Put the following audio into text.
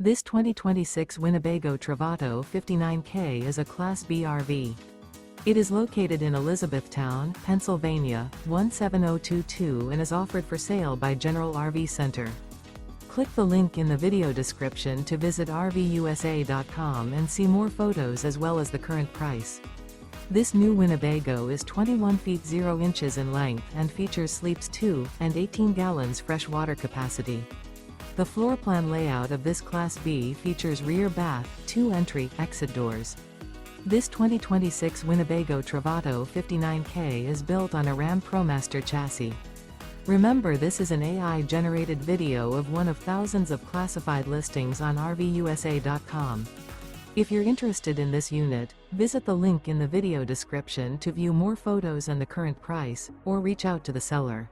This 2026 Winnebago Travato 59K is a Class B RV. It is located in Elizabethtown, Pennsylvania, 17022 and is offered for sale by General RV Center. Click the link in the video description to visit RVUSA.com and see more photos as well as the current price. This new Winnebago is 21 feet 0 inches in length and features sleeps 2 and 18 gallons fresh water capacity. The floor plan layout of this Class B features rear bath, 2 entry, exit doors. This 2026 Winnebago Travato 59K is built on a Ram ProMaster chassis. Remember, this is an AI-generated video of one of thousands of classified listings on RVUSA.com. If you're interested in this unit, visit the link in the video description to view more photos and the current price, or reach out to the seller.